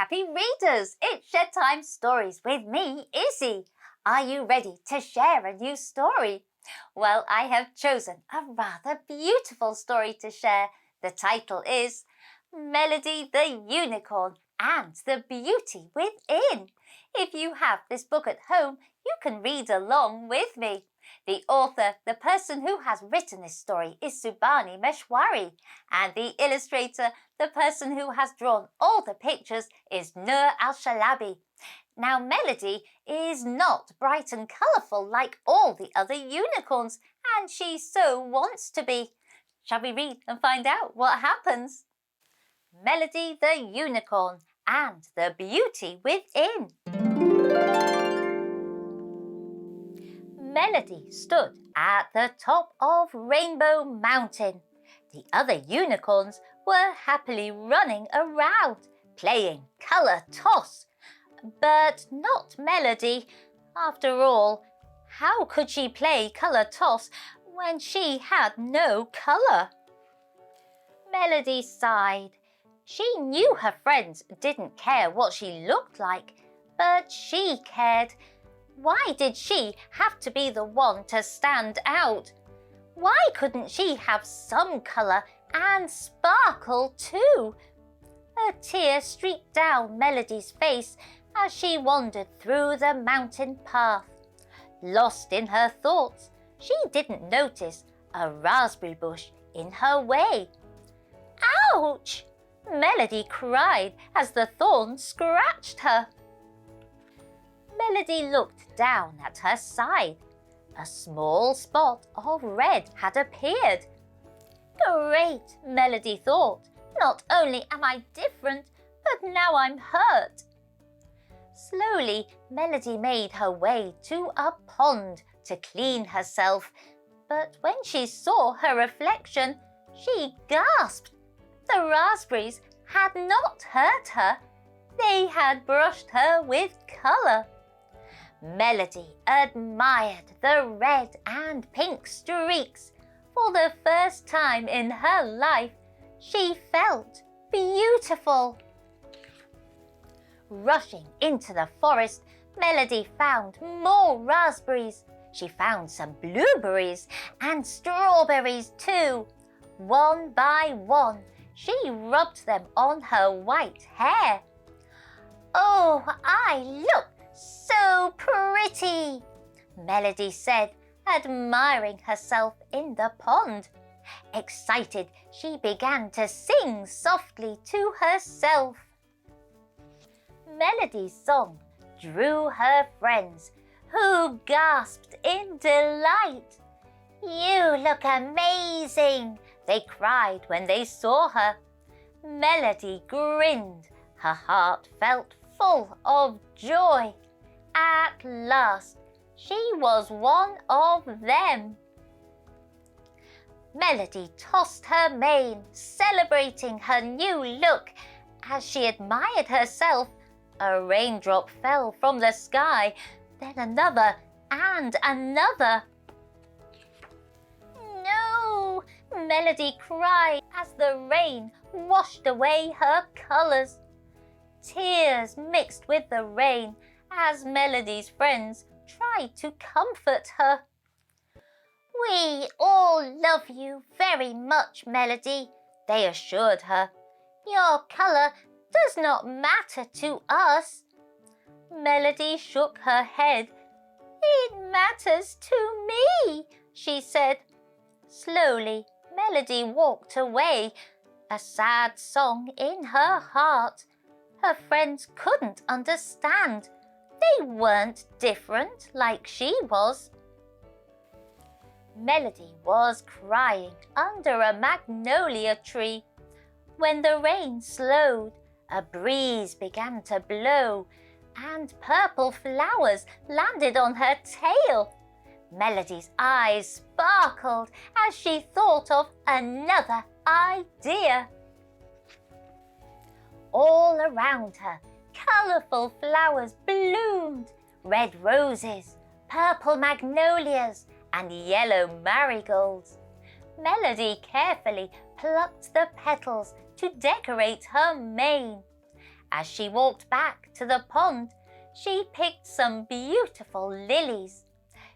happy readers! It's Bedtime Stories with me, Issy. Are you ready to share a new story? Well, I have chosen a rather beautiful story to share. The title is Melody the Unicorn and the Beauty Within. If you have this book at home, you can read along with me. The author, the person who has written this story, is Subhani Meshwari, and the illustrator, the person who has drawn all the pictures, is Nur Al-Shalabi. Now, Melody is not bright and colourful like all the other unicorns, and she so wants to be. Shall we read and find out what happens? Melody the Unicorn and the Beauty Within. Melody stood at the top of Rainbow Mountain. The other unicorns were happily running around, playing colour toss. But not Melody. After all, how could she play colour toss when she had no colour? Melody sighed. She knew her friends didn't care what she looked like, but she cared. Why did she have to be the one to stand out? Why couldn't she have some colour and sparkle too? A tear streaked down Melody's face as she wandered through the mountain path. Lost in her thoughts, she didn't notice a raspberry bush in her way. Ouch! Melody cried as the thorn scratched her. Melody looked down at her side. A small spot of red had appeared. Great, Melody thought. Not only am I different, but now I'm hurt. Slowly, Melody made her way to a pond to clean herself. But when she saw her reflection, she gasped. The raspberries had not hurt her. They had brushed her with colour. Melody admired the red and pink streaks. For the first time in her life, she felt beautiful. Rushing into the forest, Melody found more raspberries. She found some blueberries and strawberries too. One by one, she rubbed them on her white hair. Oh, I look so pretty, Melody said, admiring herself in the pond. Excited, she began to sing softly to herself. Melody's song drew her friends, who gasped in delight. You look amazing, they cried when they saw her. Melody grinned. Her heart felt full of joy. At last, she was one of them. Melody tossed her mane, celebrating her new look. As she admired herself, a raindrop fell from the sky, then another and another. No, Melody cried as the rain washed away her colours. Tears mixed with the rain as Melody's friends tried to comfort her. We all love you very much, Melody, they assured her. Your colour does not matter to us. Melody shook her head. It matters to me, she said. Slowly, Melody walked away, a sad song in her heart. Her friends couldn't understand. They weren't different like she was. Melody was crying under a magnolia tree. When the rain slowed, a breeze began to blow, and purple flowers landed on her tail. Melody's eyes sparkled as she thought of another idea. All around her, colourful flowers bloomed. Red roses, purple magnolias, and yellow marigolds. Melody carefully plucked the petals to decorate her mane. As she walked back to the pond, she picked some beautiful lilies.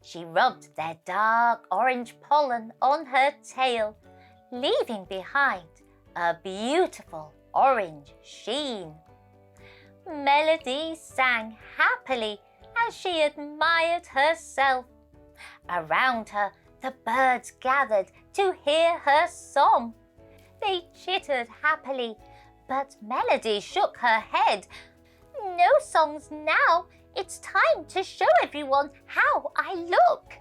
She rubbed their dark orange pollen on her tail, leaving behind a beautiful orange sheen. Melody sang happily as she admired herself. Around her, the birds gathered to hear her song. They chittered happily, but Melody shook her head. "No songs now. It's time to show everyone how I look."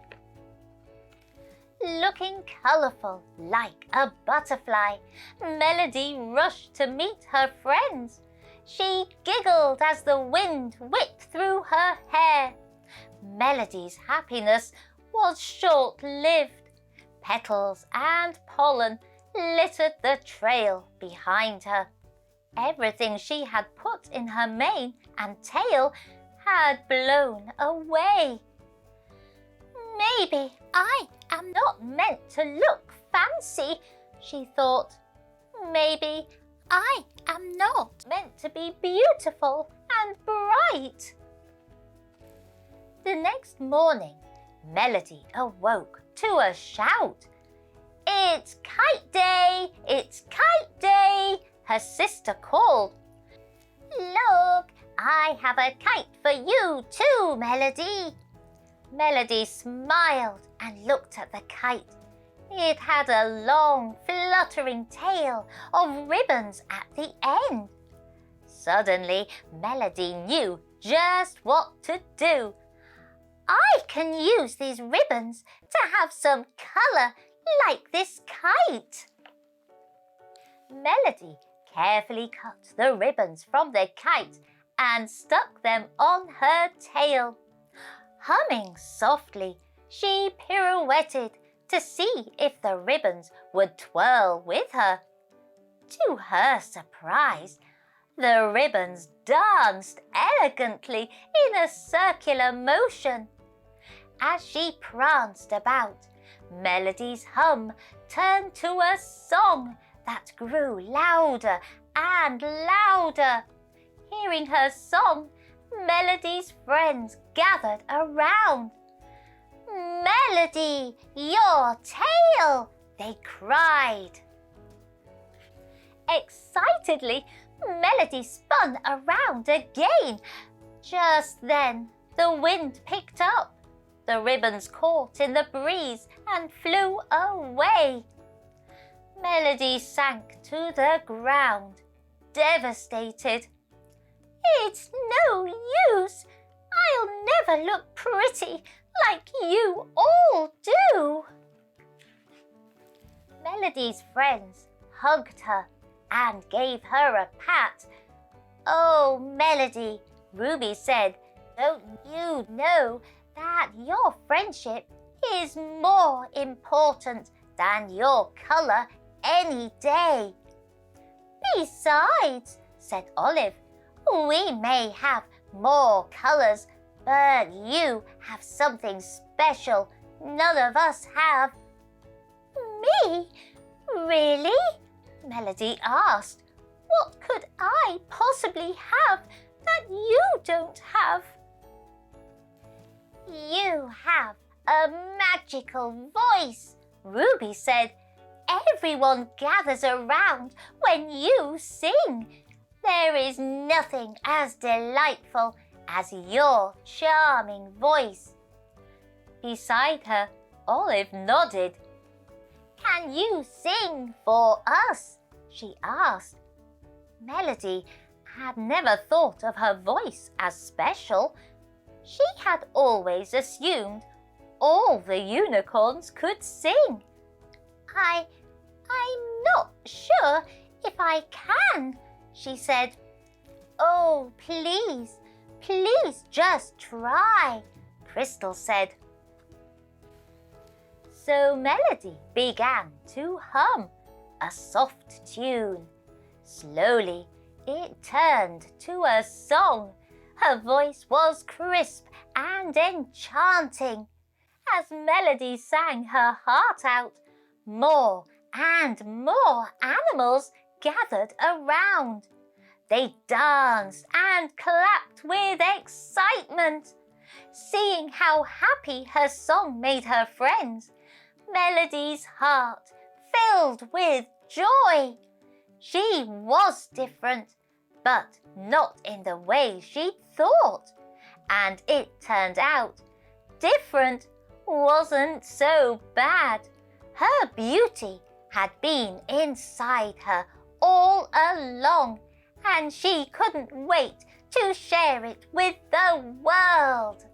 Looking colourful like a butterfly, Melody rushed to meet her friends. She giggled as the wind whipped through her hair. Melody's happiness was short-lived. Petals and pollen littered the trail behind her. Everything she had put in her mane and tail had blown away. "Maybe I am not meant to look fancy," she thought. "Maybe I am not meant to be beautiful and bright." The next morning, Melody awoke to a shout. "It's Kite Day! It's Kite Day!" her sister called. "Look, I have a kite for you too, Melody." Melody smiled and looked at the kite. It had a long, fluttering tail of ribbons at the end. Suddenly, Melody knew just what to do. "I can use these ribbons to have some colour like this kite." Melody carefully cut the ribbons from the kite and stuck them on her tail. Humming softly, she pirouetted to see if the ribbons would twirl with her. To her surprise, the ribbons danced elegantly in a circular motion. As she pranced about, Melody's hum turned to a song that grew louder and louder. Hearing her song, Melody's friends gathered around. "Melody, your tail!" they cried. Excitedly, Melody spun around again. Just then, the wind picked up. The ribbons caught in the breeze and flew away. Melody sank to the ground, devastated. "It's no use. I'll never look pretty like you all do." Melody's friends hugged her and gave her a pat. "Oh, Melody," Ruby said, "don't you know that your friendship is more important than your colour any day?" "Besides," said Olive, "we may have more colours, but you have something special none of us have." "Me? Really?" Melody asked. "What could I possibly have that you don't have?" "You have a magical voice," Ruby said. "Everyone gathers around when you sing. There is nothing as delightful as your charming voice." Beside her, Olive nodded. "Can you sing for us?" she asked. Melody had never thought of her voice as special. She had always assumed all the unicorns could sing. I'm not sure if I can," she said. "Oh, please, please just try," Crystal said. So Melody began to hum a soft tune. Slowly, it turned to a song. Her voice was crisp and enchanting. As Melody sang her heart out, more and more animals gathered around. They danced and clapped with excitement. Seeing how happy her song made her friends, Melody's heart filled with joy. She was different, but not in the way she'd thought. And it turned out different wasn't so bad. Her beauty had been inside her all along, and she couldn't wait to share it with the world.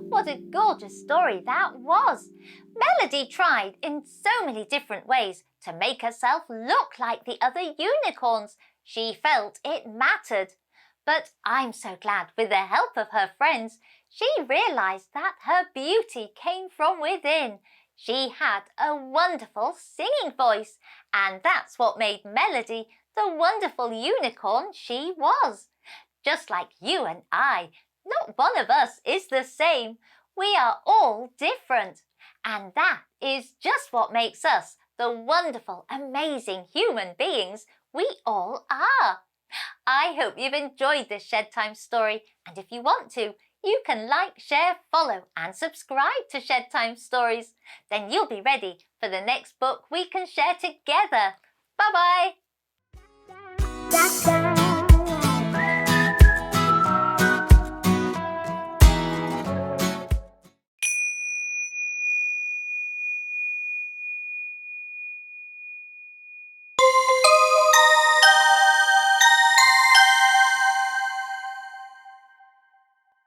What a gorgeous story that was! Melody tried in so many different ways to make herself look like the other unicorns. She felt it mattered. But I'm so glad with the help of her friends, she realised that her beauty came from within. She had a wonderful singing voice, and that's what made Melody the wonderful unicorn she was. Just like you and I, not one of us is the same. We are all different. And that is just what makes us the wonderful, amazing human beings we all are. I hope you've enjoyed this Shed Time story, and if you want to, you can like, share, follow and subscribe to Shed Time Stories. Then you'll be ready for the next book we can share together. Bye-bye!